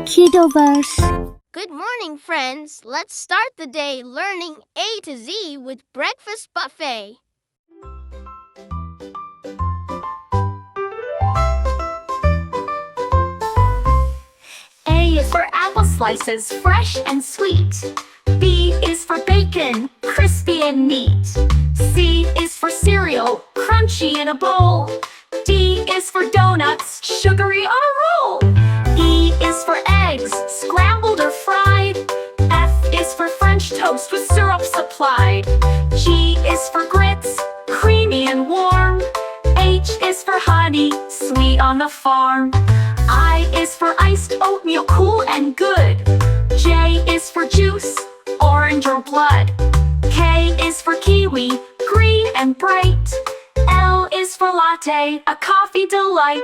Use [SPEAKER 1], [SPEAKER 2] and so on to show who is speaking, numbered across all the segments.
[SPEAKER 1] Kiddoverse.
[SPEAKER 2] Good morning, friends. Let's start the day learning A to Z with Breakfast Buffet.
[SPEAKER 3] A is for apple slices, fresh and sweet. B is for bacon, crispy and neat. C is for cereal, crunchy in a bowl. D is for donuts, sugary on a roll. E is for eggs, scrambled or fried. F is for French toast with syrup supplied. G is for grits, creamy and warm. H is for honey, sweet on the farm. I is for iced oatmeal, cool and good. J is for juice, orange or blood. K is for kiwi, green and bright. L is for latte, a coffee delight.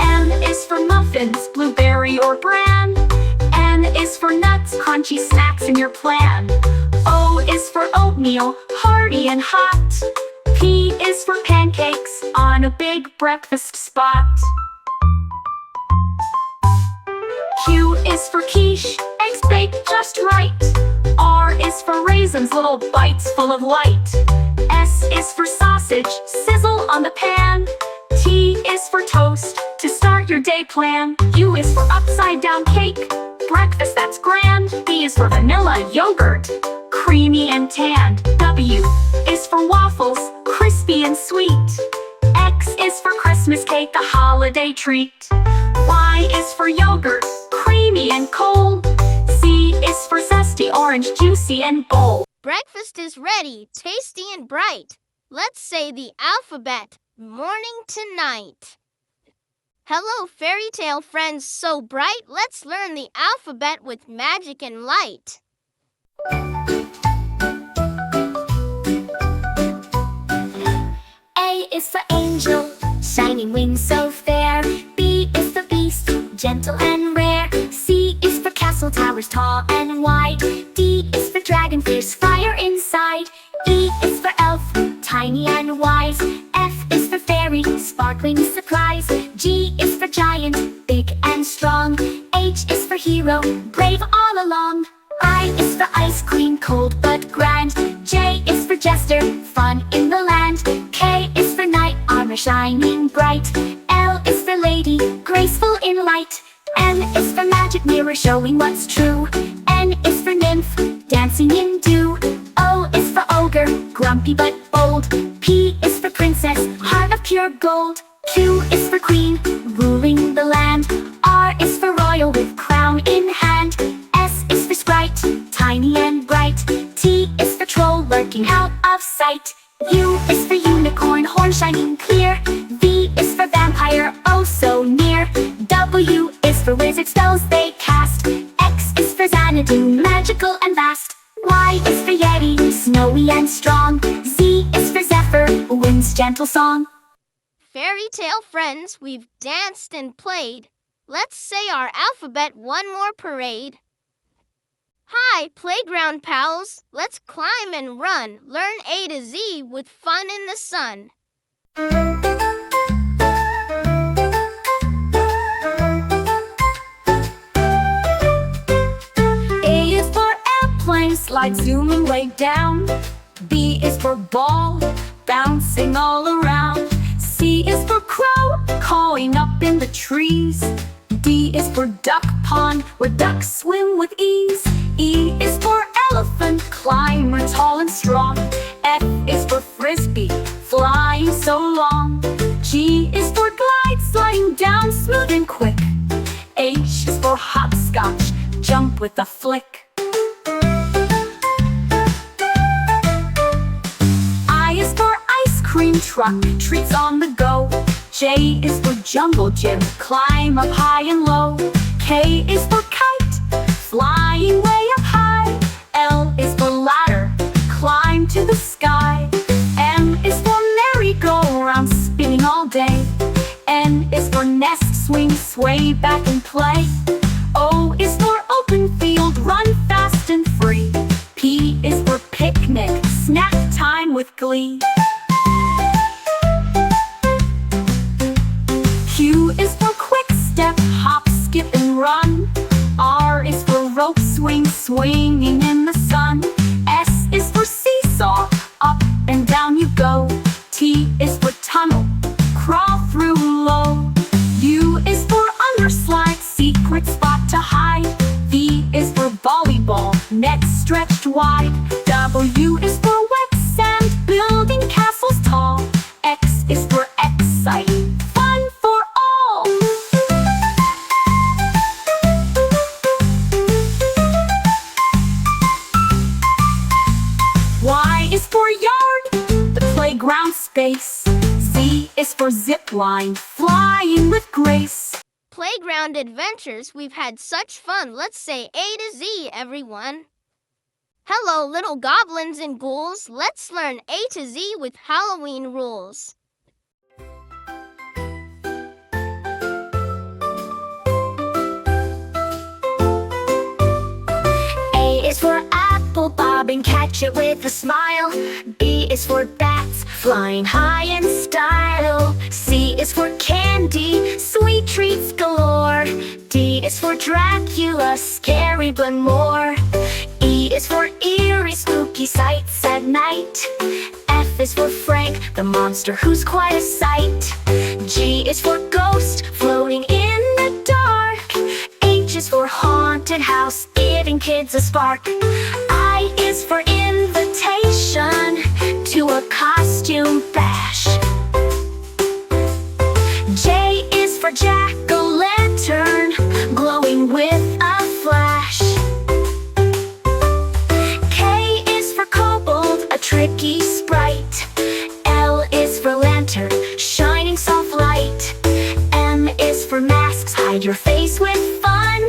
[SPEAKER 3] M is for muffins, blueberry or bran. N is for nuts, crunchy snacks in your plan. O is for oatmeal, hearty and hot. P is for pancakes, on a big breakfast spot. Q is for quiche, eggs baked just right. R is for raisins, little bites full of light. S is for sausage, sizzle on the pan. T is for toast, to start your day plan. U is for upside down cake, breakfast that's grand. V is for vanilla yogurt, creamy and tanned. W is for waffles, crispy and sweet. X is for Christmas cake, a holiday treat. Y is for yogurt, creamy and cold. Z is for zesty orange, juicy and bold.
[SPEAKER 2] Breakfast is ready, tasty and bright. Let's say the alphabet, morning to night. Hello, fairy tale friends so bright. Let's learn the alphabet with magic and light.
[SPEAKER 3] A is for angel, shining wings so fair. B is for beast, gentle and rare. C is for castle towers, tall and wide. D is for dragon, fierce fire inside. E is for elf, tiny and wise. F is for fairy, sparkling surprise. G is for giant, big and strong. H is for hero, brave all along. I is for ice cream, cold but grand. J is for jester, fun in the land. K is for knight, armor shining bright. L is for lady, graceful in light. M is for magic mirror, showing what's true. N is for nymph, dancing in dew. O is for ogre, grumpy but bold. P is for princess, heart of pure gold. Q is for queen, ruling the land. R is for royal, with crown in hand. S is for sprite, tiny and bright. T is for troll, lurking out of sight. U is for unicorn, horn shining clear. V is for vampire, oh so near. W is for wizard, spells they cast. X is for Xanadu, magical and vast. Y is for yeti, snowy and strong. Z is for zephyr, wind's gentle song.
[SPEAKER 2] Fairy tale friends, we've danced and played. Let's say our alphabet one more parade. Hi, playground pals. Let's climb and run. Learn A to Z with fun in the sun.
[SPEAKER 3] A is for airplane, slide zooming way down. B is for ball, bouncing all around. C is for crow, cawing up in the trees. D is for duck pond, where ducks swim with ease. E is for elephant, climber tall and strong. F is for frisbee, flying so long. G is for glide, sliding down smooth and quick. H is for hopscotch, jump with a flick. I is for ice cream truck, treats on the go. J is for jungle gym, climb up high and low. K is for kite, flying way up high. L is for ladder, climb to the sky. M is for merry-go-round, spinning all day. N is for nest, swing, sway back and play. O is for open field, run fast and free. P is for picnic, snack time with glee. window. T is for tunnel, crawl through low. U is for underslide, secret spot to hide. V is for volleyball, net stretched wide. W is for wet sand, building castles tall. X is for exciting, fun for all. Y is for yard, the playground space. Z is for zip line, flying with grace.
[SPEAKER 2] Playground adventures, we've had such fun. Let's say A to Z, everyone. Hello, little goblins and ghouls. Let's learn A to Z with Halloween rules.
[SPEAKER 3] A is for apple, bob and catch it with a smile. B is for bats, flying high in style. C is for candy, sweet treats galore. D is for Dracula, scary but more. E is for eerie, spooky sights at night. F is for Frank, the monster who's quite a sight. G is for ghost, floating in the dark. H is for haunted house, giving kids a spark. I is for invitation to a costume bash. J is for jack-o'-lantern, glowing with a flash. K is for kobold, a tricky sprite. L is for lantern, shining soft light. M is for masks, hide your face with fun.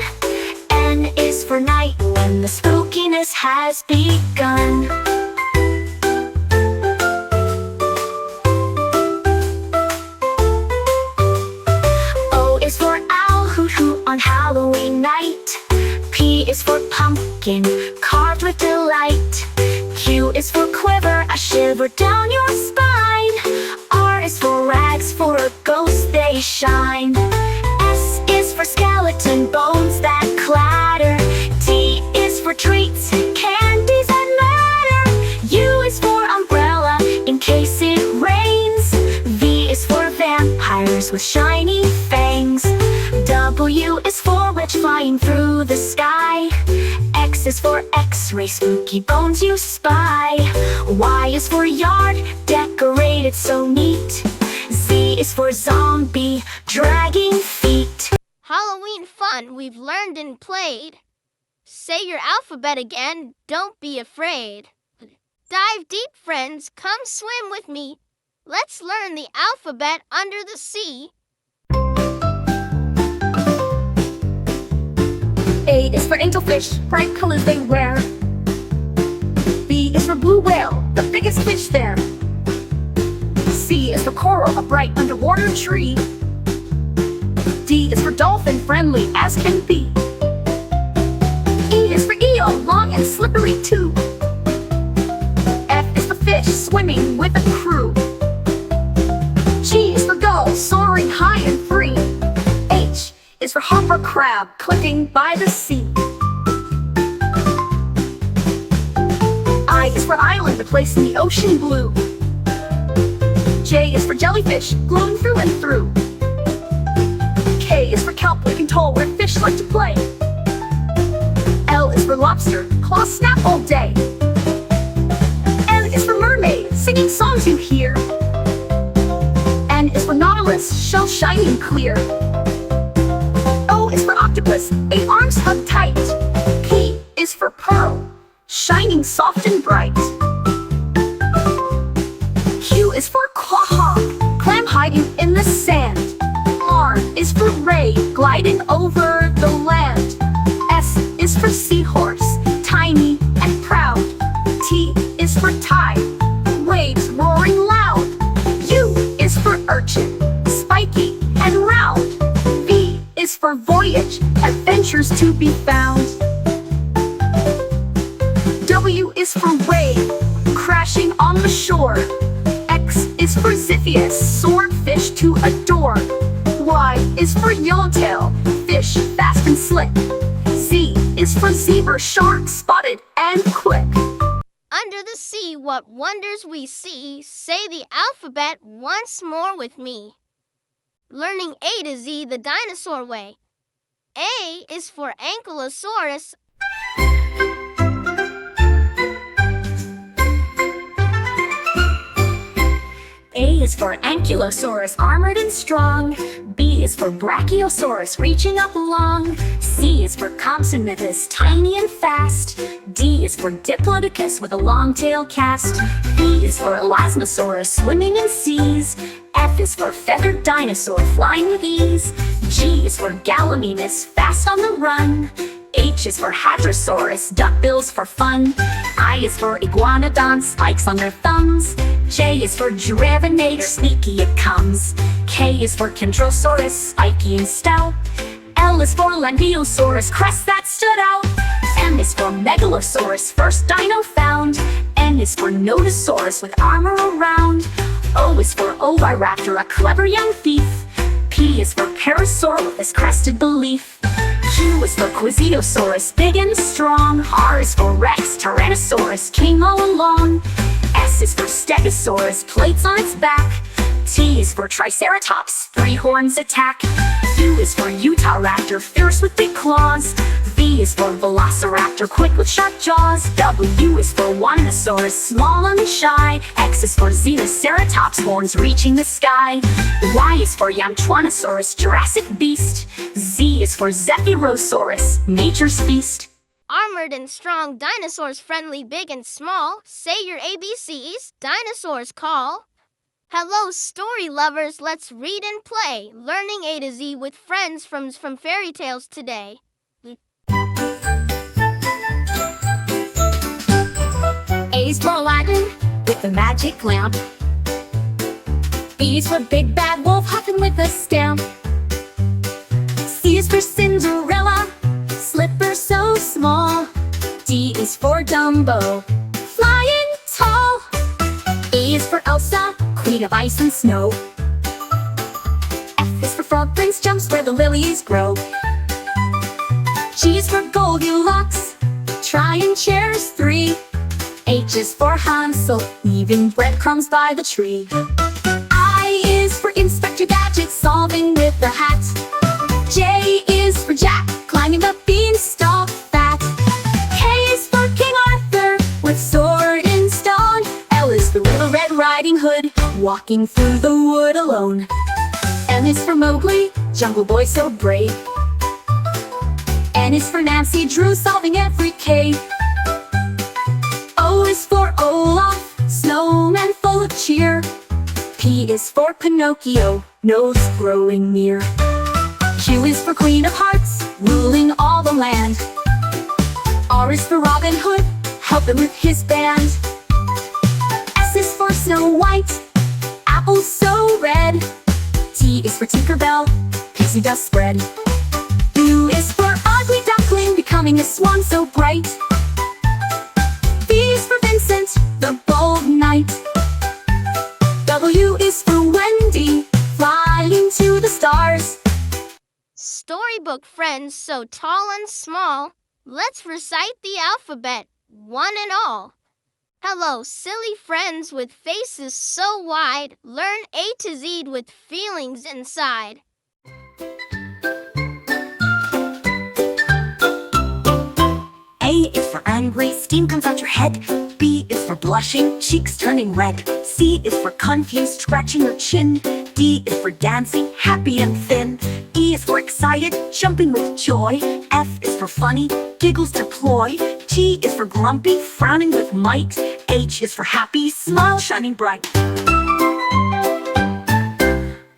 [SPEAKER 3] N is for night, when the spookiness has begun. O is for owl, hoot hoot on Halloween night. P is for pumpkin, carved with delight. Q is for quiver, a shiver down your spine. R is for rags, for a ghost they shine. S is for skeleton bones that clatter. T is for treats, candies that matter. U is for umbrella, in case it rains. V is for vampires with shiny fangs. W is for witch, flying through the sky. X is for X-ray, spooky bones you spy. Y is for yard, decorated so neat. Z is for zombie, dragging feet.
[SPEAKER 2] Halloween fun, we've learned and played. Say your alphabet again, don't be afraid. Dive deep, friends, come swim with me. Let's learn the alphabet under the sea.
[SPEAKER 3] A is for angelfish, bright colors they wear. B is for blue whale, the biggest fish there. C is for coral, a bright underwater tree. D is for dolphin, friendly as can be. E is for eel, long and slippery too. F is for fish, swimming with a crew. G is for gull, soaring high and free. H is for hopper crab, clicking by the sea. I is for island, a place in the ocean blue. J is for jellyfish, glowing through and through. K is for kelp, looking tall where fish like to play. L is for lobster, claws snap all day. N is for mermaid, singing songs you hear. N is for nautilus, shell shining clear. O is for octopus, 8 arms hug tight. P is for pearl, shining soft and bright. Q is for quahog, clam hiding in the sand. R is for ray, gliding over the land. S is for seahorse, tiny and proud. T is for tide, waves roaring loud. U is for urchin, spiky and round. V is for voyage, adventures to be found. W is for wave, crashing on the shore. X is for Ziphius, swordfish to adore. Y is for yellowtail, fish fast and slick. Z is for zebra, shark spotted and quick.
[SPEAKER 2] Under the sea, what wonders we see. Say the alphabet once more with me. Learning A to Z the dinosaur way. A is for Ankylosaurus.
[SPEAKER 3] A is for Ankylosaurus, armored and strong. B is for Brachiosaurus, reaching up long. C is for Compsognathus, tiny and fast. D is for Diplodocus, with a long tail cast. E is for Elasmosaurus, swimming in seas. F is for feathered dinosaur, flying with ease. G is for Gallimimus, fast on the run. H is for Hadrosaurus, duckbills for fun. I is for Iguanodon, spikes on their thumbs. J is for Giraffe-nator, sneaky it comes. K is for Chondrosaurus, spiky and stout. L is for Langiosaurus, crest that stood out. M is for Megalosaurus, first dino found. N is for Nodosaurus, with armor around. O is for Oviraptor, a clever young thief. P is for Parasaurolophus, crested belief. Q is for Quiziosaurus, big and strong. R is for Rex, Tyrannosaurus, king all along. S is for Stegosaurus, plates on its back. T is for Triceratops, 3 horns attack. U is for Utahraptor, fierce with big claws. V is for Velociraptor, quick with sharp jaws. W is for Winosaurus, small and shy. X is for Xenoceratops, horns reaching the sky. Y is for Yamtwanosaurus, Jurassic beast. Z is for Zephyrosaurus, nature's feast.
[SPEAKER 2] Armored and strong, dinosaurs friendly, big and small. Say your ABCs, dinosaurs call. Hello story lovers, let's read and play. Learning A to Z with friends from fairy tales today.
[SPEAKER 3] A is for Aladdin, with the magic lamp. B is for Big Bad Wolf, huffing with a stamp. C is for Cinderella, slipper so small. D is for Dumbo, flying tall. E is for Elsa, queen of ice and snow. F is for Frog Prince, jumps where the lilies grow. G is for Goldilocks, trying chairs 3. H is for Hansel, leaving breadcrumbs by the tree. I is for Inspector Gadget, solving with the hat. J is for Jack, climbing the beanstalk fat. K is for King Arthur, with sword and stone. L is for Little Red Riding Hood, walking through the wood alone. M is for Mowgli, jungle boy so brave. N is for Nancy Drew, solving every cave. O is for Olaf, snowman full of cheer. P is for Pinocchio, nose growing near. Q is for Queen of Hearts, ruling all the land. R is for Robin Hood, helping with his band. S is for Snow White, apples so red. T is for Tinkerbell, pixie dust spread. U is for Ugly Duckling, becoming a swan so bright. V is for Vincent, the bold knight. W is for Wendy, flying to the stars.
[SPEAKER 2] Storybook friends so tall and small, let's recite the alphabet, one and all. Hello silly friends with faces so wide, learn A to Z with feelings inside.
[SPEAKER 3] A is for angry, steam comes out your head. B is for blushing, cheeks turning red. C is for confused, scratching your chin. D is for dancing, happy and thin. E is for excited, jumping with joy. F is for funny, giggles deploy. G is for grumpy, frowning with might. H is for happy, smile shining bright.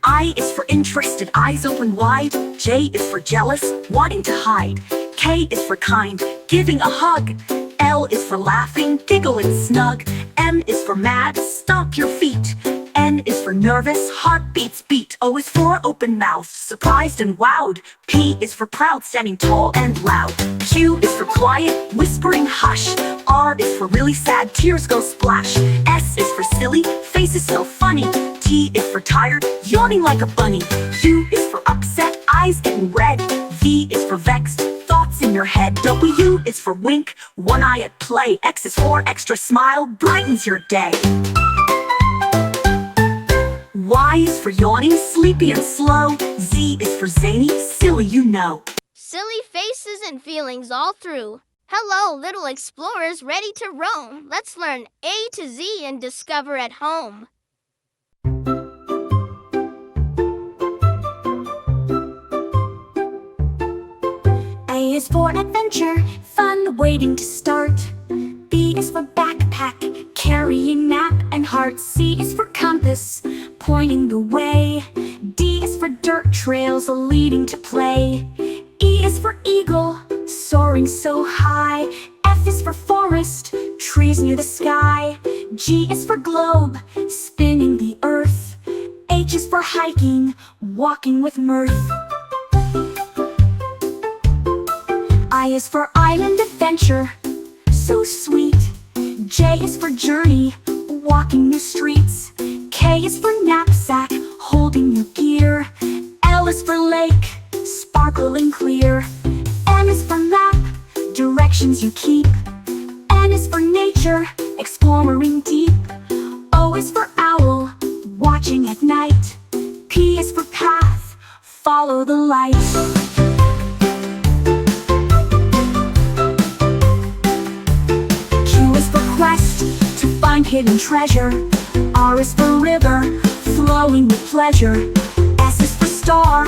[SPEAKER 3] I is for interested, eyes open wide. J is for jealous, wanting to hide. K is for kind, giving a hug. L is for laughing, giggle and snug. M is for mad, stomp your feet. N is for nervous, heartbeats beat. O is for open mouth, surprised and wowed. P is for proud, standing tall and loud. Q is for quiet, whispering hush. R is for really sad, tears go splash. S is for silly, faces so funny. T is for tired, yawning like a bunny. U is for upset, eyes getting red. V is for vexed, thoughts
[SPEAKER 1] thoughts in your head. W is for wink, one eye at play. X is for extra smile, brightens your day. Y is for yawning, sleepy and slow. Z is for zany, silly you know.
[SPEAKER 2] Silly faces and feelings all through. Hello, little explorers ready to roam. Let's learn A to Z and discover at home.
[SPEAKER 3] A is for adventure, fun waiting to start. B is for backpack, carrying map and heart. C is for compass, pointing the way. D is for dirt trails leading to play. E is for eagle, soaring so high. F is for forest, trees near the sky. G is for globe, spinning the earth. H is for hiking, walking with mirth. I is for island adventure, so sweet. J is for journey, walking new streets. K is for knapsack, holding your gear. L is for lake, sparkling clear. M is for map, directions you keep. N is for nature, exploring deep. O is for owl, watching at night. P is for path, follow the light. Q is for quest, to find hidden treasure. R is for river, flowing with pleasure. S is for star,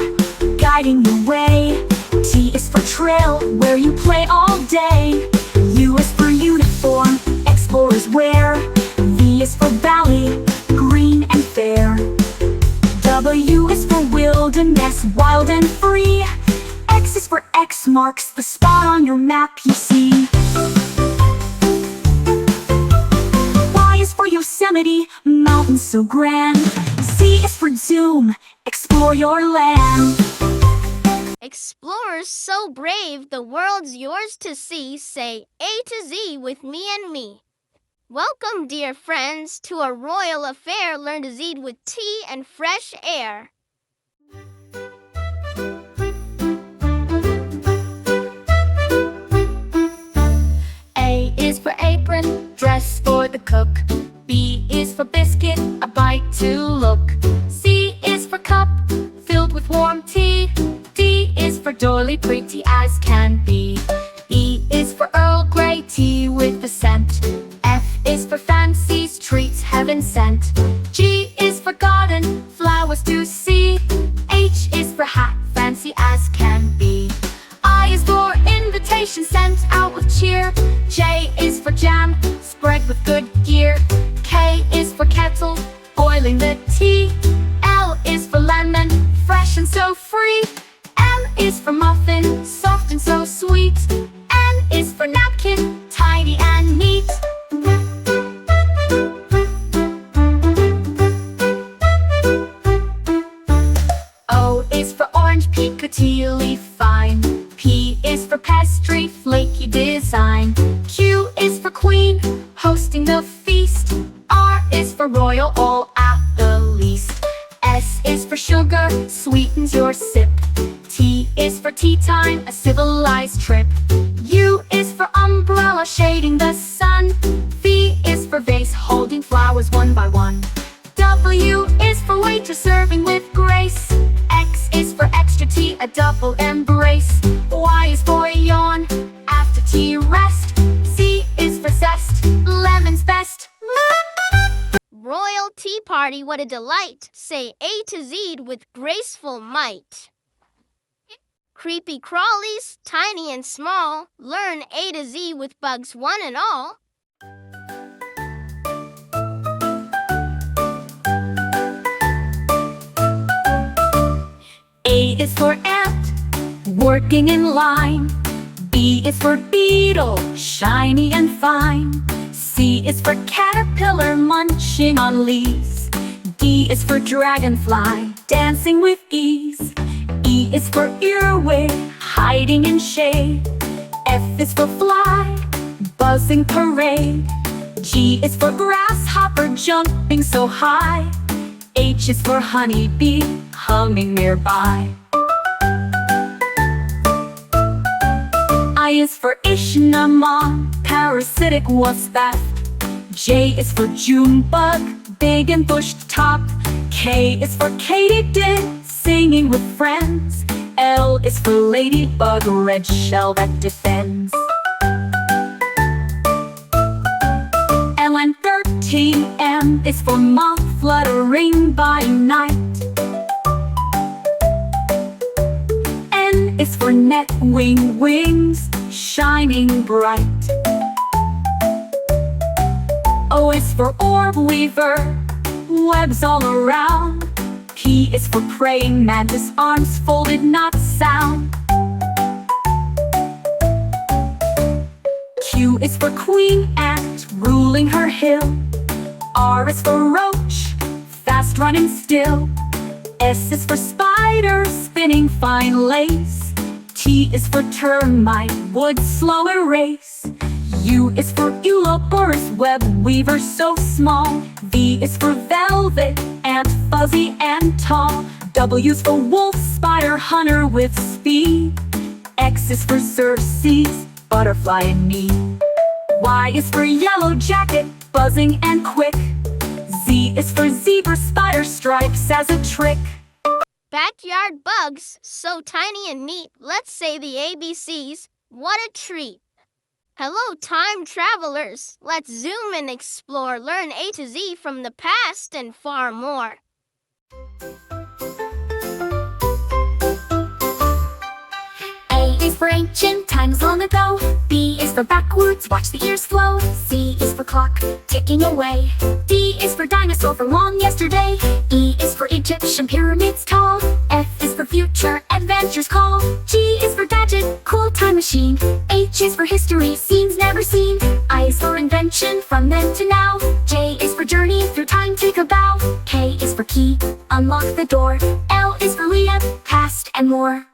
[SPEAKER 3] guiding the way. T is for trail, where you play all day. U is for uniform, explorers wear. V is for valley, green and fair. W is for wilderness, wild and free. X is for X marks the spot on your map you see. Y is for Yosemite, mountains so grand. Z is for zoom, explore your land.
[SPEAKER 2] Explorers so brave, the world's yours to see. Say A to Z with me and me. Welcome, dear friends, to a royal affair. Learn to Z with tea and fresh air.
[SPEAKER 3] A is for apron, dress for the cook. B is for biscuit, a bite to look. C is for cup, filled with warm tea. D is for doily, pretty as can be. E is for Earl Grey tea with the scent. F is for fancies, treats heaven sent. G is for garden, flowers to see. H is for hat, fancy as can be. I is for invitation sent out with cheer. J is for jam, spread with good gear. K is for kettle, boiling the tea. L is for lemon, fresh and so free. M is for muffin, soft and so sweet. N is for napkin, tidy and neat. O is for orange, piccatilly fine. P is for pastry, flaky design. Q is for queen, hosting the feast. R is for royal, all at the least. S is for sugar, sweetens your sip. T is for tea time, a civilized trip. U is for umbrella, shading the sun. V is for vase, holding flowers one by one. W is for waitress, serving with grace. X is for extra tea, a double embrace. Y is for yawn, after tea rest. Z is for zest, lemon's best.
[SPEAKER 2] Royal tea party, what a delight. Say A to Z with graceful might. Creepy crawlies, tiny and small. Learn A to Z with bugs one and all.
[SPEAKER 3] A is for ant, working in line. B is for beetle, shiny and fine. C is for caterpillar, munching on leaves. D is for dragonfly, dancing with ease. E is for earwig, hiding in shade. F is for fly, buzzing parade. G is for grasshopper, jumping so high. H is for honeybee, humming nearby.
[SPEAKER 1] is for Ishnamon, parasitic wasp bat. J is for June bug, big and bushed top. K is for katydid, singing with friends. L is for ladybug, red shell that defends. LN13M is for moth, fluttering by night. N is for net, wings shining bright. O is for orb weaver, webs all around. P is for praying mantis, arms folded, not sound. Q is for queen ant, ruling her hill. R is for roach, fast running still. S is for spider, spinning fine lace. T is for termite, wood slow erase. U is for Ouroboros, web weaver so small. V is for velvet, ant fuzzy and tall. W is for wolf, spider hunter with speed. X is for Circes, butterfly in need. Y is for yellow jacket, buzzing and quick. Z is for zebra, spider stripes as a trick.
[SPEAKER 2] Backyard bugs, so tiny and neat. Let's say the ABCs. What a treat! Hello, time travelers. Let's zoom and explore, learn A to Z from the past and far more.
[SPEAKER 3] A is for ancient times long ago. B is for backwards, watch the years flow. C is for clock, ticking away. D is for dinosaur, for long yesterday. E is for Egyptian pyramids tall. F is for future, adventures call. G is for gadget, cool time machine. H is for history, scenes never seen. I is for invention, from then to now. J is for journey, through time take a bow. K is for key, unlock the door. L is for Leah, past and more.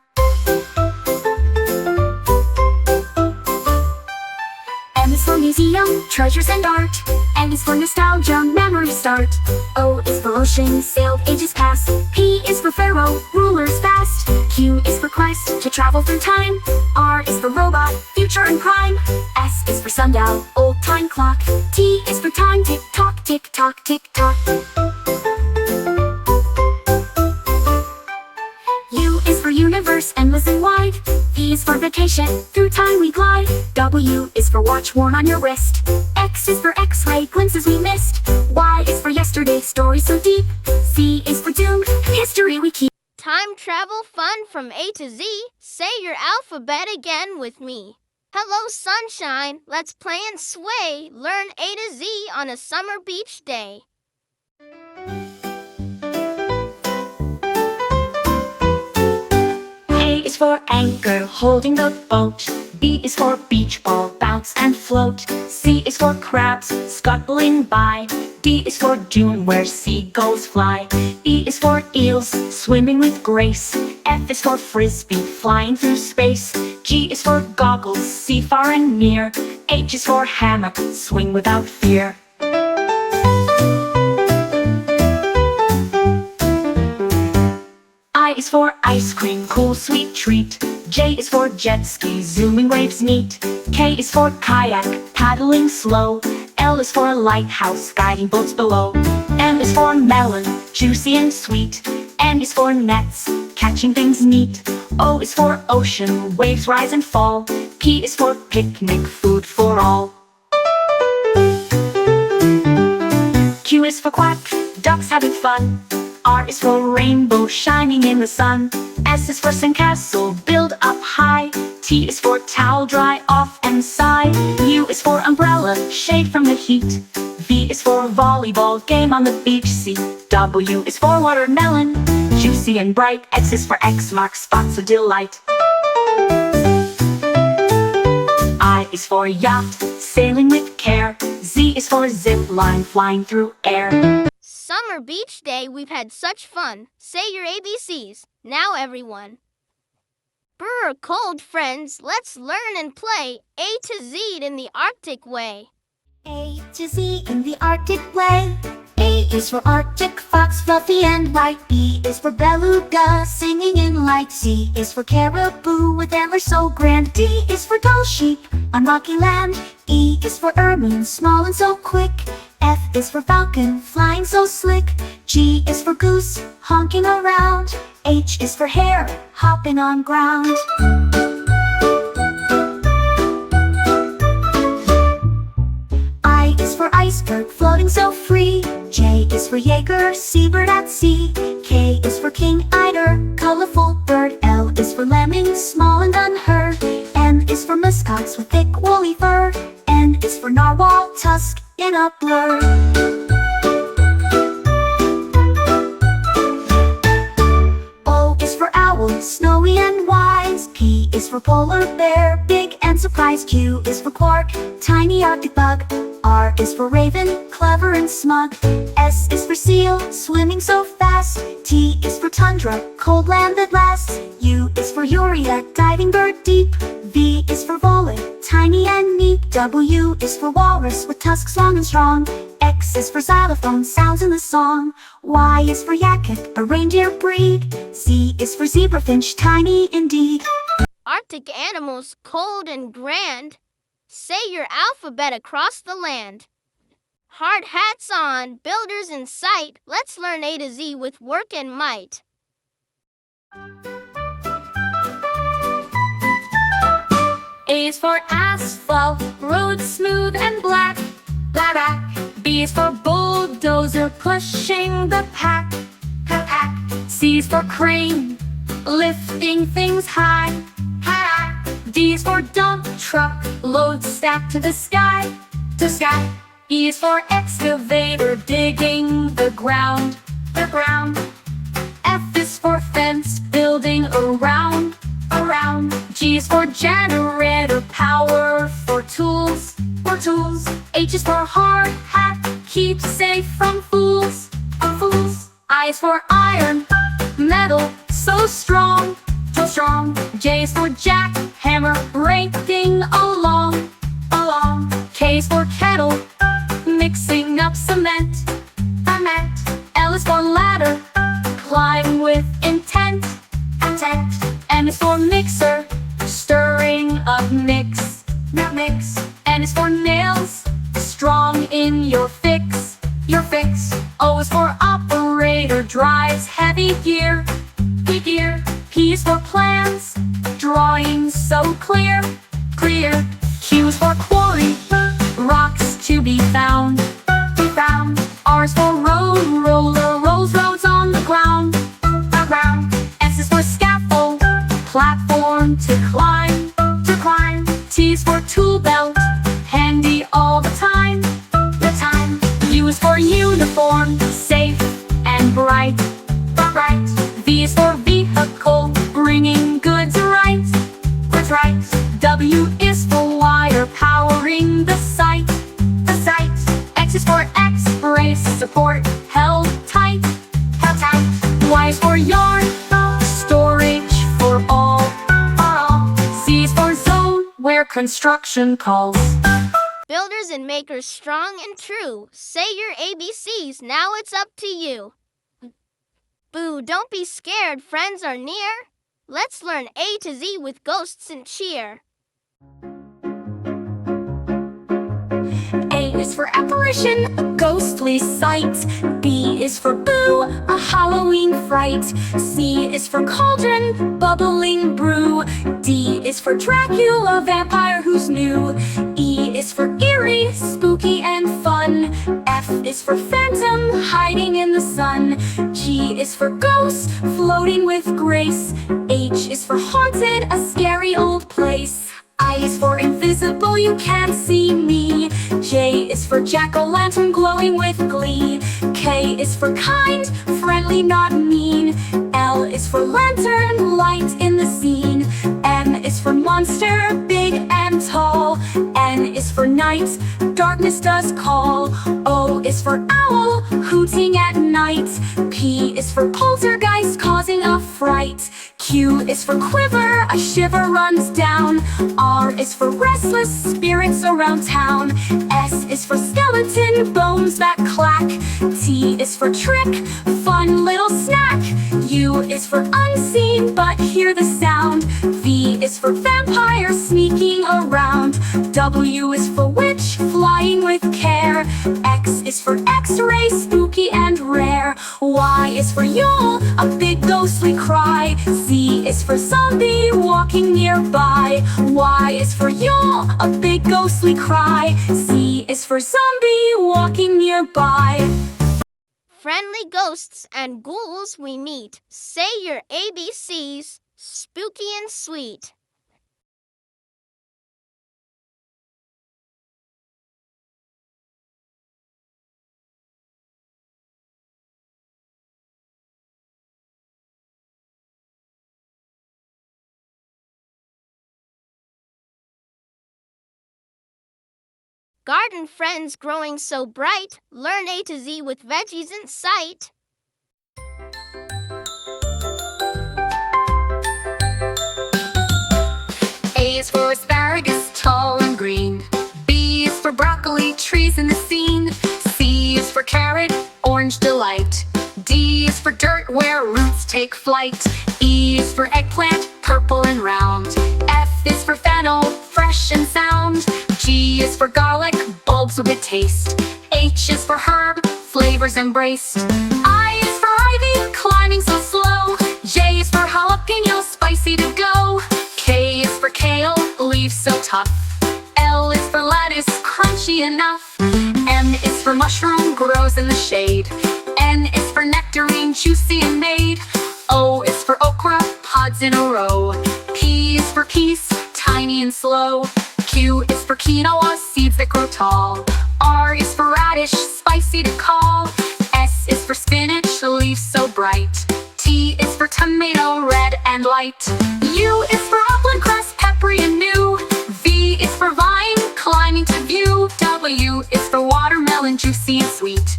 [SPEAKER 3] M is for museum, treasures and art. N is for nostalgia, memory start. O is for ocean, sailed ages past. P is for pharaoh, rulers fast. Q is for quest, to travel through time. R is for robot, future and prime. S is for sundial, old time clock. T is for time, tick tock, tick tock, tick tock. U is for universe, endless and wide. V is for vacation, through time we glide. W is for watch worn on your wrist. X is for X-ray, glimpses we missed. Y is for yesterday, story so deep. Z is for doom, history we keep.
[SPEAKER 2] Time travel fun from A to Z. Say your alphabet again with me. Hello, sunshine. Let's play and sway. Learn A to Z on a summer beach day.
[SPEAKER 1] A is for anchor, holding the boat. B is for beach ball, bounce and float. C is for crabs, scuttling by. D is for dune, where seagulls fly. E is for eels, swimming with grace. F is for frisbee, flying through space. G is for goggles, see far and near. H is for hammock, swing without fear. I is for ice cream, cool sweet treat. J is for jet ski, zooming waves neat. K is for kayak, paddling slow. L is for lighthouse, guiding boats below. M is for melon, juicy and sweet. N is for nets, catching things neat. O is for ocean, waves rise and fall. P is for picnic, food for all. Q is for quack, ducks having fun. R is for rainbow, shining in the sun. S is for sandcastle, build up high. T is for towel, dry off and sigh. U is for umbrella, shade from the heat. V is for volleyball, game on the beach. C, W is for watermelon, juicy and bright. X is for X marks spots of delight. I is for yacht, sailing with care. Z is for zip line, flying through air.
[SPEAKER 2] Summer beach day, we've had such fun. Say your ABCs. Now everyone. Brr, cold friends, let's learn and play A to Z in the Arctic way.
[SPEAKER 3] A to Z in the Arctic way. A is for Arctic fox, fluffy and white. B is for beluga, singing in light. C is for caribou, with antlers so grand. D is for dull sheep on rocky land. E is for ermine, small and so quick. F is for falcon, flying so slick. G is for goose, honking around. H is for hare, hopping on ground. I is for iceberg, floating so free. J is for Jaeger, seabird at sea. K is for king eider, colorful bird. L is for lemming, small and unheard. M is for muskox with thick woolly fur. N is for narwhal, tusk in a blur. O is for owl, snowy and wise. P is for polar bear, big and surprised. Q is for quark, tiny arctic bug. R is for raven, clever and smug. S is for seal, swimming so fast. T is for tundra, cold land that lasts. U is for urea, diving bird deep. V is for volet, tiny and neat. W is for walrus, with tusks long and strong. X is for xylophone, sounds in the song. Y is for yakut, a reindeer breed. Z is for zebrafinch, tiny indeed.
[SPEAKER 2] Arctic animals, cold and grand. Say your alphabet across the land. Hard hats on, builders in sight. Let's learn A to Z with work and might.
[SPEAKER 1] A is for asphalt, road smooth and black. Black. B is for bulldozer, pushing the pack. C is for crane, lifting things high. D is for dump truck, load stacked to the sky. E is for excavator, digging the ground. F is for fence, building around. G is for generator, power for tools. H is for hard hat, keep safe from fools. I is for iron, metal so strong. J is for jack, hammer, breaking along. K is for kettle, mixing up cement. L is for ladder, climb with intent. M is for mixer, stirring up mix. N is for nails, strong in your fix. O is for operator, drives heavy gear. P is for plans, drawing so clear. Q is for quarry, rocks to be found. R is for road, roller rolls roads on the ground. S is for scaffold, platform to climb. T is for tool belt, handy all the time. U is for uniform, safe and bright. V is for vehicle, bringing goods right. W is for wire, powering the site. X is for X-ray, support held tight. Y is for yarn, storage for all. Z is for zone, where construction calls.
[SPEAKER 2] Builders and makers strong and true. Say your ABCs, now it's up to you. Boo, don't be scared, friends are near. Let's learn A to Z with ghosts and cheer.
[SPEAKER 1] A is for apparition, a ghostly sight. B is for boo, a Halloween fright. C is for cauldron, bubbling brew. D is for Dracula, vampire who's new. E is for eerie, spooky and fun. F is for phantom, hiding in the sun. G is for ghost, floating with grace. H is for haunted, a scary old place. I is for invisible, you can't see me. J is for jack-o'-lantern, glowing with glee. K is for kind, friendly, not mean. L is for lantern, light in the scene. M is for monster, big and tall. N is for night, darkness does call. O is for owl, hooting at night. P is for poltergeist, causing a fright. Q is for quiver, a shiver runs down. R is for restless spirits around town. S is for skeleton bones that clack. T is for trick, fun little snack. U is for unseen but hear the sound. V is for vampire sneaking around. W is for witch, flying with care. X is for x-ray, spooky and rare. Y is for Yule, a big ghostly cry. Z is for zombie, walking nearby. Y is for Yule, a big ghostly cry. Z is for zombie, walking nearby.
[SPEAKER 2] Friendly ghosts and ghouls we meet. Say your ABCs, spooky and sweet. Garden friends growing so bright. Learn A to Z with veggies in sight.
[SPEAKER 1] A is for asparagus, tall and green. B is for broccoli, trees in the scene. C is for carrot, orange delight. D is for dirt, where roots take flight. E is for eggplant, purple and round. F is for fennel, fresh and sound. G is for garlic, bulbs with a taste. H is for herb, flavors embraced. I is for ivy, climbing so slow. J is for jalapeno, spicy to go. K is for kale, leaves so tough. L is for lettuce, crunchy enough. M is for mushroom, grows in the shade. N is for nectarine, juicy and made. O is for okra, pods in a row. P is for peace, tiny and slow. Q is for quinoa, seeds that grow tall. R is for radish, spicy to call. S is for spinach, leaves so bright. T is for tomato, red and light. U is for upland cress, peppery and new. V is for vine, climbing to view. W is for watermelon, juicy and sweet.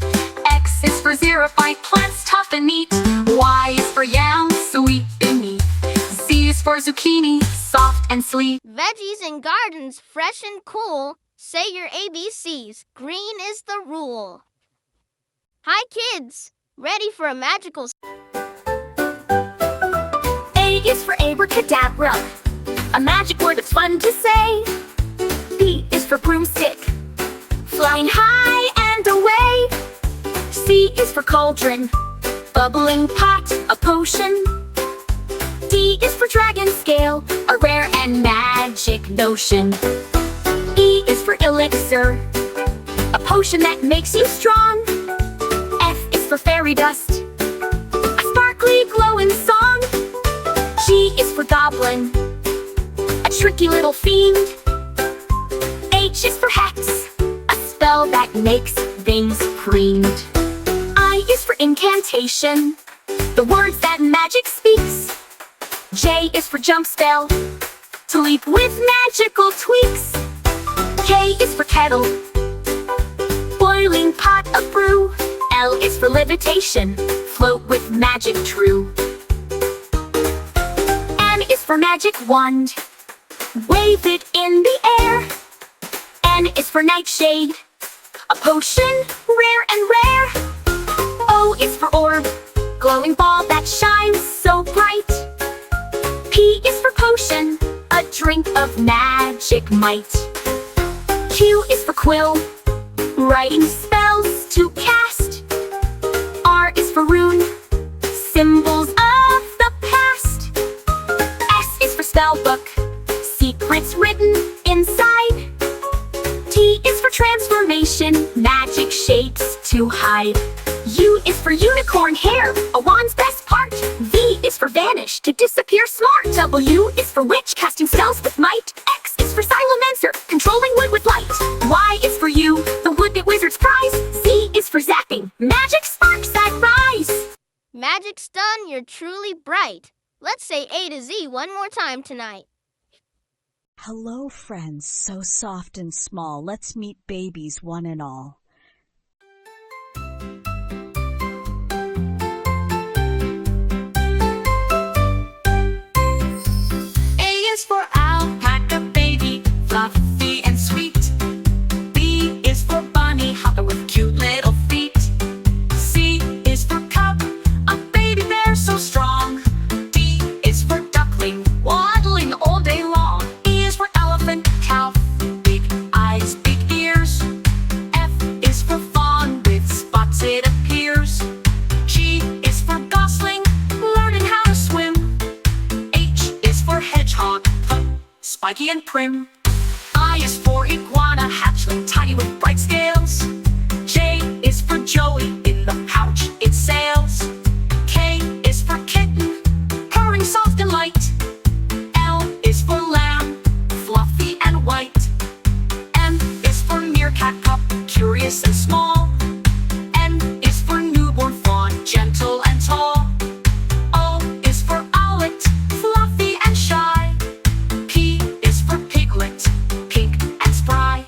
[SPEAKER 1] X is for xerophyte, plants tough and neat. Y is for yam, sweet beneath. Z is for zucchini, soft and sweet.
[SPEAKER 2] Veggies in gardens, fresh and cool. Say your ABCs, green is the rule. Hi kids, ready for a magical...
[SPEAKER 3] A is for abracadabra, a magic word that's fun to say. B is for broomstick, flying high and away. C is for cauldron, bubbling pot, a potion. D is for dragon scale, a rare and magic notion. E is for elixir, a potion that makes you strong. F is for fairy dust, a sparkly glowing song. G is for goblin, a tricky little fiend. H is for hex, a spell that makes things preened. I is for incantation, the words that magic speaks. J is for jump spell, to leap with magical tweaks. K is for kettle, boiling pot of brew. L is for levitation, float with magic true. M is for magic wand, wave it in the air. N is for nightshade, a potion rare and rare. O is for orb, glowing ball that shines so bright. P is for potion, a drink of magic might. Q is for quill, writing spells to cast. R is for rune, symbols of the past. S is for spellbook, secrets written inside. T is for transformation, magic shapes to hide. U is for unicorn hair, a wand's best part. V is for vanish, to disappear smart. W is for witch, casting spells with might. X is for silencer, controlling wood with light. Y is for you, the wood that wizards prize. Z is for zapping, magic sparks that rise.
[SPEAKER 2] Magic's done, you're truly bright. Let's say A to Z one more time tonight.
[SPEAKER 4] Hello, friends, so soft and small. Let's meet babies one and all.
[SPEAKER 1] spiky and prim. I is for iguana, hatchling, tiny with bright scales. J is for Joey, in the pouch it sails. K is for kitten, purring soft and light. L is for lamb, fluffy and white. M is for meerkat pup, curious and small. N is for newborn fawn, gentle and tall. O is for owlet, fluffy and shy. P is for piglet, pink and spry.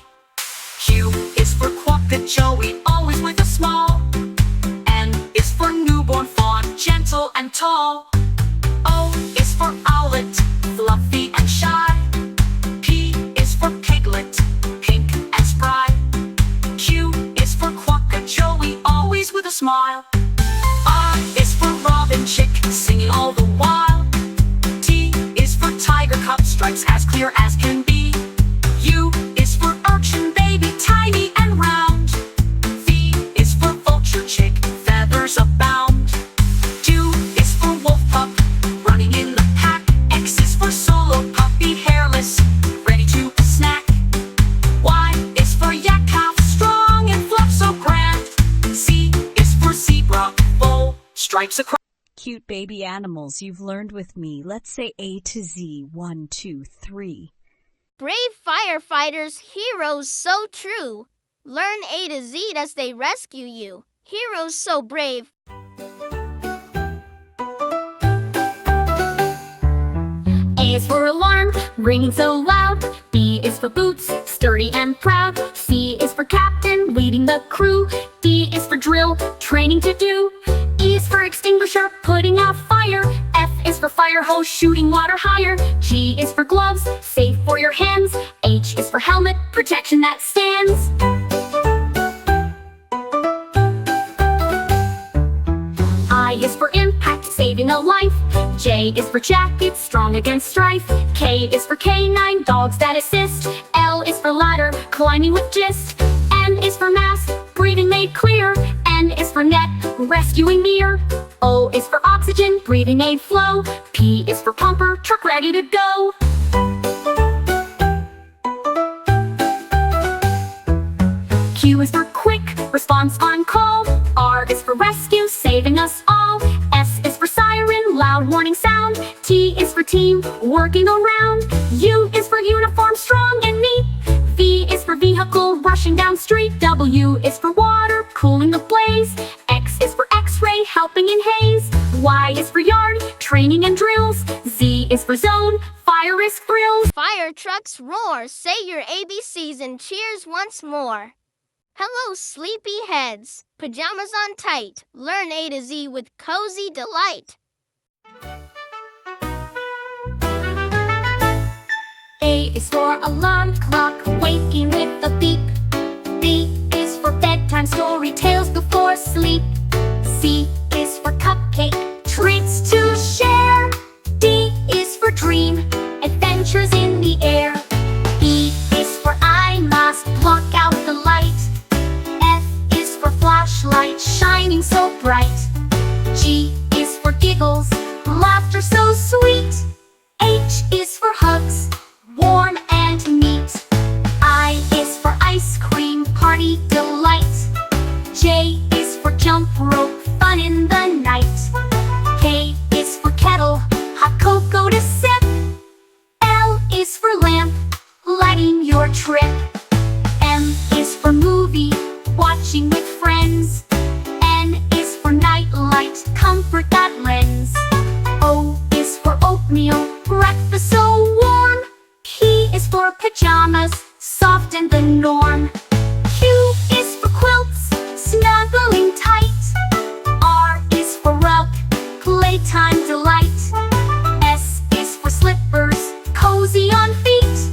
[SPEAKER 1] Q is for quacked Joey, always with a smile. N is for newborn fawn, gentle and tall. O is for owlet, fluffy and shy. P is for piglet, pink and spry. Q is for quacked Joey, always with a smile. R is for robin chick, singing all the while. T is for tiger cub, stripes as clear as can be. U is for urchin baby, tiny and round. V is for vulture chick, feathers abound. W is for wolf pup, running in the pack. X is for solo puppy, hairless, ready to snack. Y is for yak calf, strong and fluff so grand. Z is for zebra, bow, stripes across.
[SPEAKER 4] Cute baby animals you've learned with me. Let's say A to Z. 1, 2, 3.
[SPEAKER 2] Brave firefighters, heroes so true. Learn A to Z as they rescue you. Heroes so brave.
[SPEAKER 3] A is for alarm, ringing so loud. B is for boots, sturdy and proud. C is for captain, leading the crew. D is for drill, training to do. E is for extinguisher, putting out fire. F is for fire hose, shooting water higher. G is for gloves, safe for your hands. H is for helmet, protection that stands. I is for impact, saving a life. J is for jacket, strong against strife. K is for canine, dogs that assist. L is for ladder, climbing with gist. N is for mask, breathing made clear. N is for net, rescuing near. O is for oxygen, breathing aid flow. P is for pumper, truck ready to go. Q is for quick, response on call. R is for rescue, saving us all. S is for siren, loud warning sound. T is for team, working around. U is for uniform, strong and neat. V is for vehicle, rushing down street. W is for water, cooling the blaze. X is for x-ray, helping in haze. Y is for yard, training and drills. Z is for zone, fire risk thrills.
[SPEAKER 2] Fire trucks roar, say your ABCs and cheers once more. Hello, sleepy heads. Pajamas on tight. Learn A to Z with cozy delight.
[SPEAKER 3] A is for alarm clock, waking with a beep. B is for bedtime, story tales before sleep. C is for cupcake, treats to share. D is for dream, adventures in the air. E is for eye mask, block out the light. F is for flashlight, shining so bright. G is for giggles, laughter so sweet. H is for hugs, warm and neat. I is for ice cream, party delight. J is for jump rope, fun in the night. K is for kettle, hot cocoa to sip. L is for lamp, lighting your trip. M is for movie, watching with friends. N is for night light, comfort that lends. O is for oatmeal, breakfast so warm. P is for pajamas, soft and the norm. Q is for quilts, snuggling tight. R is for rug, playtime delight. S is for slippers, cozy on feet.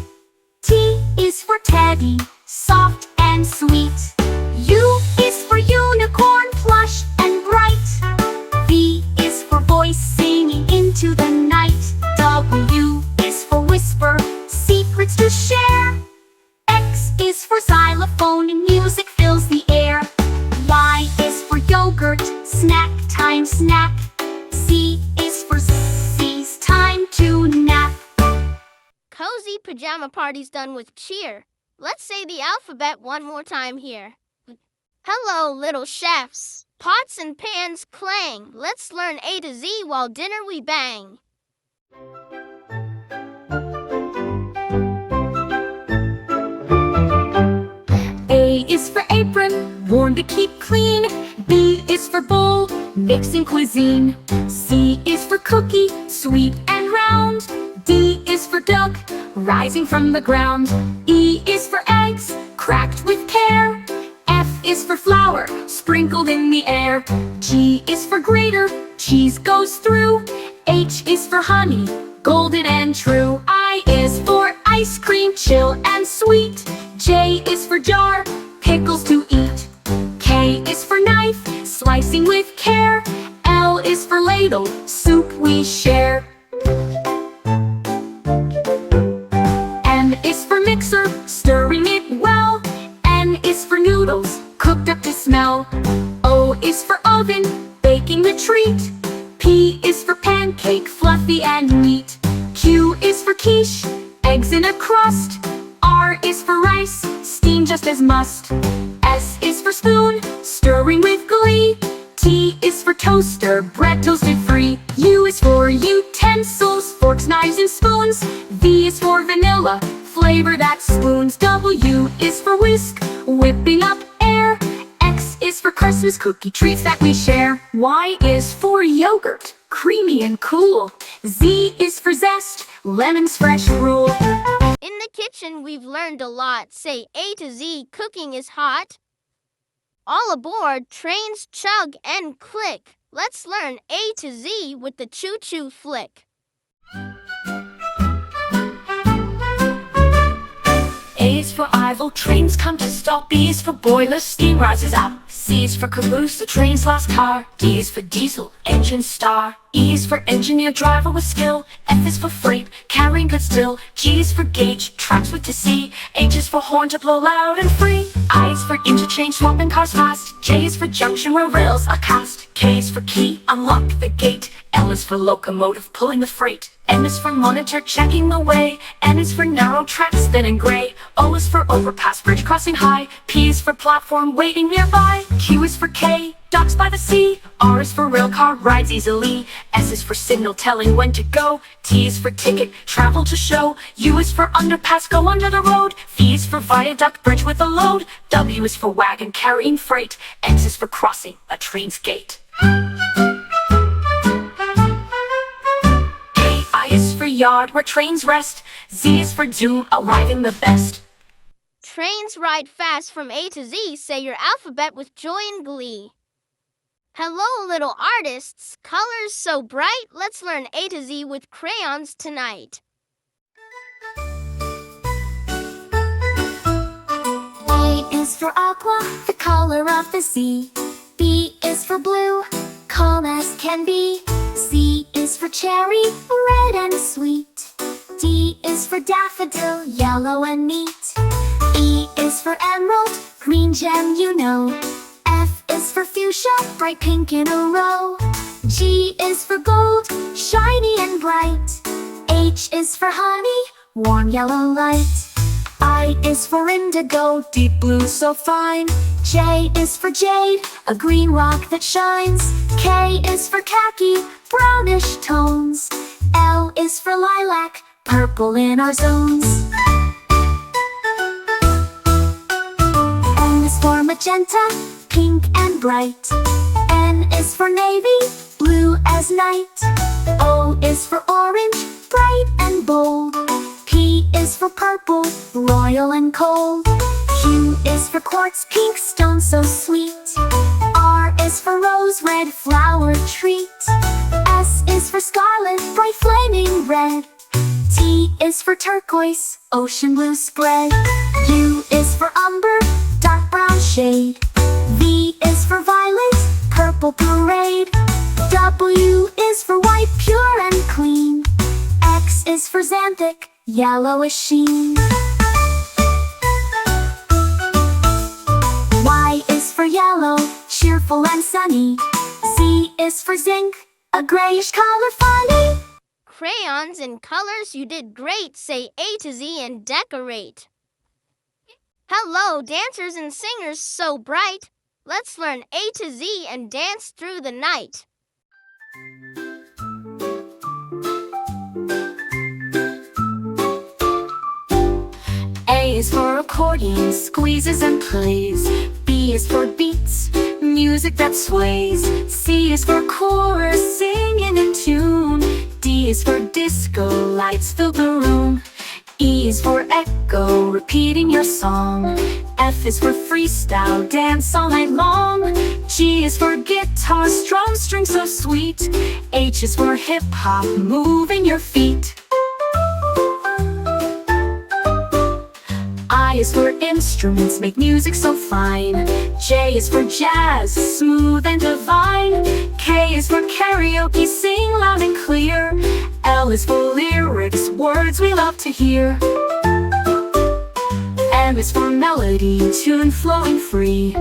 [SPEAKER 3] T is for teddy, soft and sweet. U is for unicorn, plush and bright. V is for voice, singing into the night. W is for whisper, secrets to share. X is for xylophone and music fills the air. Y is for yogurt, snack time snack. Z is
[SPEAKER 2] pajama party's done with cheer. Let's say the alphabet one more time here. Hello, little chefs. Pots and pans clang. Let's learn A to Z while dinner we bang.
[SPEAKER 1] A is for apron, worn to keep clean. B is for bowl, mixing cuisine. C is for cookie, sweet and round. D is for duck, rising from the ground. E is for eggs, cracked with care. F is for flour, sprinkled in the air. G is for grater, cheese goes through. H is for honey, golden and true. I is for ice cream, chill and sweet. J is for jar, pickles to eat. K is for knife, slicing with care. L is for ladle, soup we share. M is for mixer, stirring it well. N is for noodles, cooked up to smell. O is for oven, baking the treat. P is for pancake, fluffy and neat. Q is for quiche, eggs in a crust. R is for rice, steamed just as must. S is for spoon, stirring with glee. T is for toaster, bread toasted free. U is for utensils, forks, knives, and spoons. V is for vanilla, flavor that spoons. W is for whisk, whipping up air. X is for Christmas cookie treats that we share. Y is for yogurt, creamy and cool. Z is for zest, lemons fresh rule.
[SPEAKER 2] In the kitchen, we've learned a lot. Say A to Z, cooking is hot. All aboard, trains chug and click. Let's learn A to Z with the choo-choo flick.
[SPEAKER 1] A is for Ivel, trains come to stop. B is for boiler, steam rises up. C is for caboose, the train's last car. D is for diesel, engine star. E is for engineer, driver with skill. F is for freight, carrying goods still. G is for gauge, tracks with to see. H is for horn to blow loud and free. I is for interchange, swapping cars fast. J is for junction where rails are cast. K is for key, unlock the gate. L is for locomotive, pulling the freight. N is for monitor, checking the way. N is for narrow tracks, thin and gray. O is for overpass, bridge crossing high. P is for platform, waiting nearby. Q is for K, docks by the sea. R is for rail car, rides easily. S is for signal, telling when to go. T is for ticket, travel to show. U is for underpass, go under the road. V is for viaduct, bridge with a load. W is for wagon, carrying freight. X is for crossing, a train's gate. Yard where trains rest. Z is for zoo, arriving the best.
[SPEAKER 2] Trains ride fast from A to Z. Say your alphabet with joy and glee. Hello, little artists. Colors so bright. Let's learn A to Z with crayons tonight.
[SPEAKER 3] A is for aqua, the color of the sea. B is for blue, calm as can be. C is for cherry, red and sweet. D is for daffodil, yellow and neat. E is for emerald, green gem you know. F is for fuchsia, bright pink in a row. G is for gold, shiny and bright. H is for honey, warm yellow light. I is for indigo, deep blue so fine. J is for jade, a green rock that shines. K is for khaki, brownish tones. L is for lilac, purple in our zones. M is for magenta, pink and bright. N is for navy, blue as night. O is for orange, bright and bold. P is for purple, royal and cold. Q is for quartz, pink stone so sweet. R is for rose, red flower treat. S is for scarlet, bright flaming red. T is for turquoise, ocean blue spread. U is for umber, dark brown shade. V is for violet, purple parade. W is for white, pure and clean. X is for xanthic, yellowish sheen. Y is for yellow, cheerful and sunny. Z is for zinc, a grayish color funny.
[SPEAKER 2] crayons and colors. You did great. Say A to Z and decorate. Hello, dancers and singers so bright. Let's learn A to Z and dance through the night.
[SPEAKER 1] A is for accordion, squeezes and plays. B is for beats, music that sways. C is for chorus, singing in tune. D is for disco, lights fill the room. E is for echo, repeating your song. F is for freestyle, dance all night long. G is for guitar, strum string so sweet. H is for hip-hop, moving your feet. I is for instruments, make music so fine. J is for jazz, smooth and divine. K is for karaoke, sing loud and clear. L is for lyrics, words we love to hear. M is for melody, tune flowing free.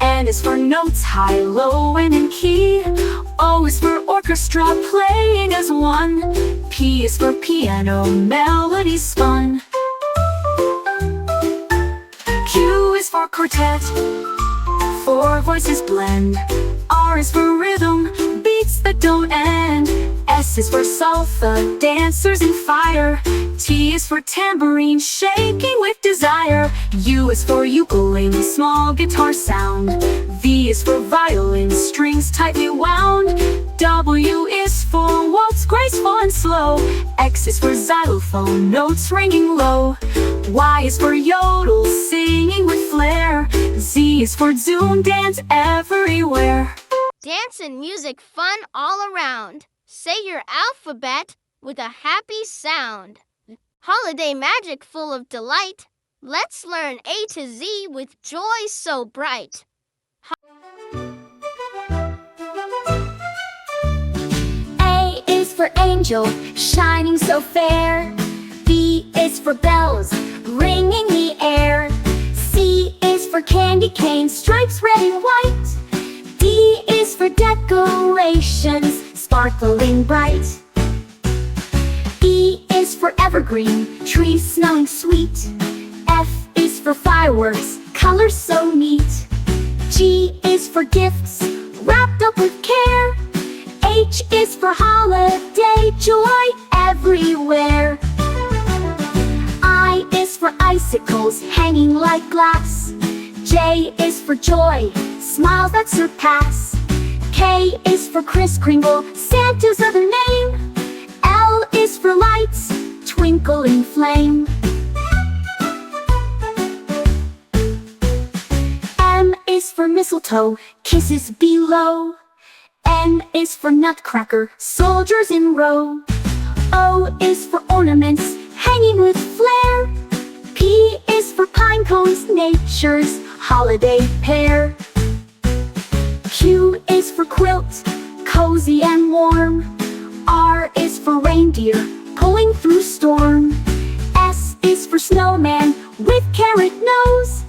[SPEAKER 1] N is for notes, high, low, and in key. O is for orchestra, playing as one. P is for piano, melody spun. Q is for quartet, four voices blend. R is for rhythm, beats that don't end. S is for salsa, dancers in fire. T is for tambourine, shaking with desire. U is for ukulele, small guitar sound. V is for violin, strings tightly wound. W is for waltz, graceful and slow. X is for xylophone, notes ringing low. Y is for yodel, singing with flair. Z is for zoom, dance everywhere.
[SPEAKER 2] Dance and music fun all around. Say your alphabet with a happy sound. Holiday magic full of delight. Let's learn A to Z with joy so bright.
[SPEAKER 3] A is for angel, shining so fair. B is for bells, ringing the air. C is for candy cane, stripes red and white. D is for decorations, sparkling bright. E is for evergreen, trees smelling sweet. F is for fireworks, colors so neat. G is for gifts, wrapped up with care. H is for holiday, joy everywhere. I is for icicles, hanging like glass. J is for joy, smiles that surpass. K is for Kris Kringle, Santa's other name. L is for lights, twinkling flame. M is for mistletoe, kisses below. N is for nutcracker, soldiers in row. O is for ornaments, hanging with flair. P is for pine cones, nature's holiday pair. Q is for quilt, cozy and warm. R is for reindeer, pulling through storm. S is for snowman, with carrot nose.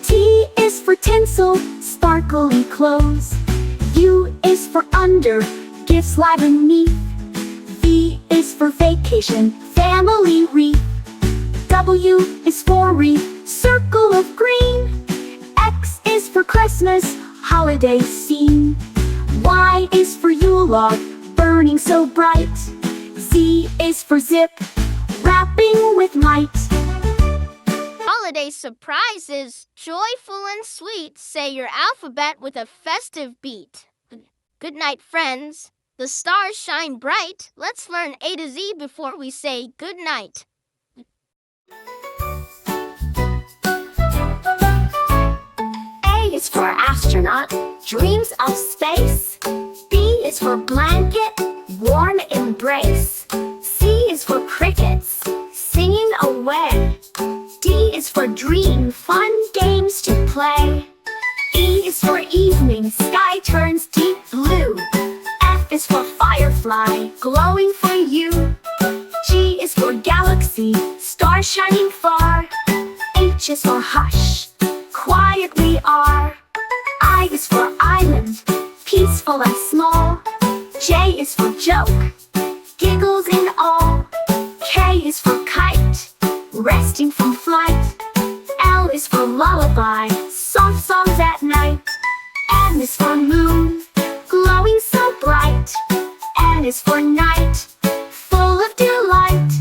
[SPEAKER 3] T is for tinsel, sparkly clothes. U is for under, gifts live and neat. V is for vacation, family wreath. W is for wreath, circle of green. X is for Christmas, holiday scene. Y is for Yule log, burning so bright. Z is for zip, wrapping with might.
[SPEAKER 2] Holiday surprises, joyful and sweet. Say your alphabet with a festive beat. Good night, friends. The stars shine bright. Let's learn A to Z before we say good night.
[SPEAKER 3] A is for astronaut, dreams of space. B is for blanket, warm embrace. C is for crickets, singing away. D is for dream, fun games to play. E is for evening, sky turns deep blue. F is for firefly, glowing for you. G is for galaxy, stars shining far. H is for hush, quiet we are. I is for island, peaceful and small. J is for joke, giggles in all. K is for kite, resting from flight. L is for lullaby, soft songs at night. M is for moon, glowing so bright. N is for night, full of delight.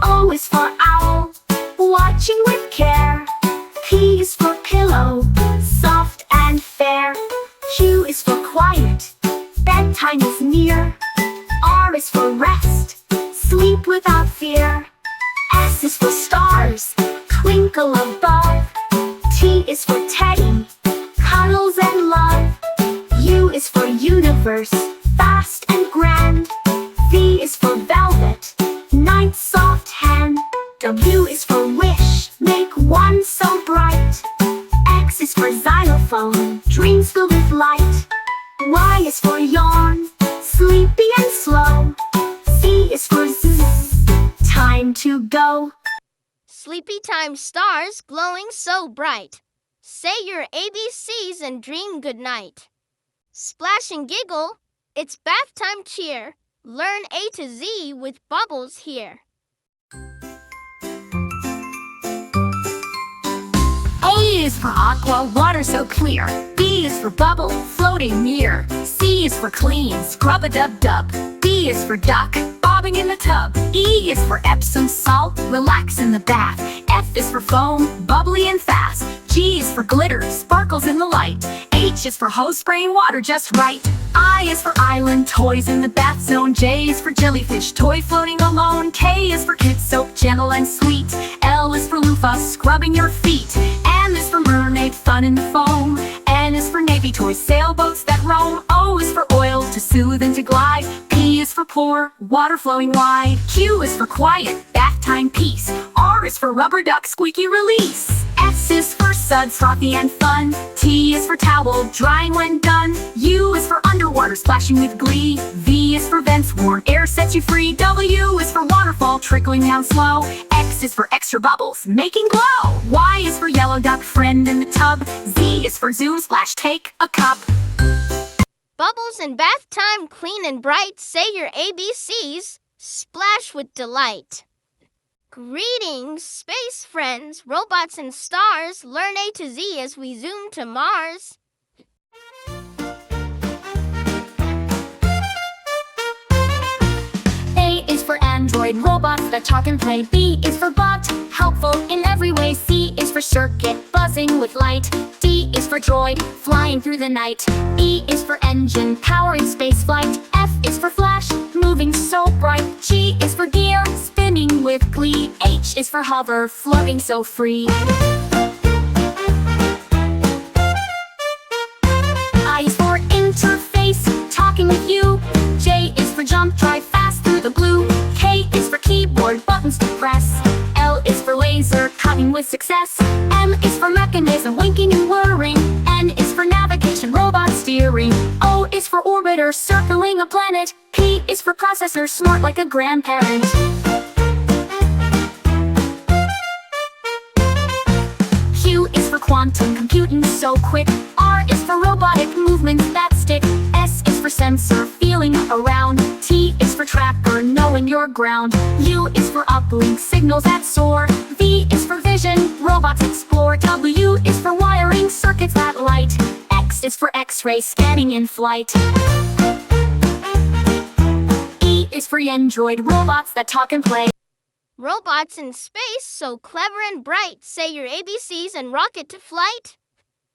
[SPEAKER 3] O is for owl, watching with care. P is for pillow, soft and fair. Q is for quiet, bedtime is near. R is for rest, sleep without fear. S is for stars, twinkle above. T is for teddy, cuddles and love. U is for universe, vast and grand. V is for velvet, night soft hand. W is for wish, make one so bright. X is for xylophone, dreams filled with light. Y is for yawn, sleepy and slow. Z is for zzz, time to go.
[SPEAKER 2] Sleepy time stars glowing so bright. Say your ABCs and dream good night. Splash and giggle, it's bath time cheer. Learn A to Z with bubbles here.
[SPEAKER 1] A is for aqua, water so clear. B is for bubble, floating near. C is for clean, scrub-a-dub-dub. D is for duck, bobbing in the tub. E is for Epsom salt, relax in the bath. F is for foam, bubbly and fast. G is for glitter, sparkles in the light. H is for hose spraying water just right. I is for island, toys in the bath zone. J is for jellyfish, toy floating alone. K is for kid soap, gentle and sweet. L is for loofah, scrubbing your feet. M is for mermaid, fun in the foam. N is for navy toys, sailboats that roam. O is for oil, to soothe and to glide. P is for pour, water flowing wide. Q is for quiet, bath time peace. R is for rubber duck, squeaky release. S is for suds, frothy and fun. T is for towel, drying when done. U is for underwater, splashing with glee. V is for vents, warm air sets you free. W is for waterfall, trickling down slow. X is for extra bubbles, making glow. Y is for yellow duck, friend in the tub. Z is for zoom, splash, take a cup.
[SPEAKER 2] Bubbles in bath time clean and bright. Say your ABCs, splash with delight. Greetings, space friends, robots and stars. Learn A to Z as we zoom to Mars.
[SPEAKER 3] A is for android, robots that talk and play. B is for bot, helpful in every way. C is for circuit, buzzing with light. D is for droid, flying through the night. E is for engine, powering space flight. F is for flash, moving so bright. G is for gear, spinning with glee. H is for hover, floating so free. I is for interface, talking with you. J is for jump, drive fast through the blue. K is for keyboard, buttons to press. L is for laser, cutting with success. M is for mechanism, winking and whirring. N is for navigation, robot steering. O is for orbiter, circling a planet. P is for processor, smart like a grandparent. Q is for quantum computing so quick. R is for robotic movements that stick. S is for sensor, feeling around. T is for tracker, knowing your ground. U is for uplink, signals that soar. V is for vision, robots explore. W is for wiring, circuits that light. X is for X-ray, scanning in flight. E is for android, robots that talk and play.
[SPEAKER 2] Robots in space so clever and bright. Say your ABCs and rocket to flight.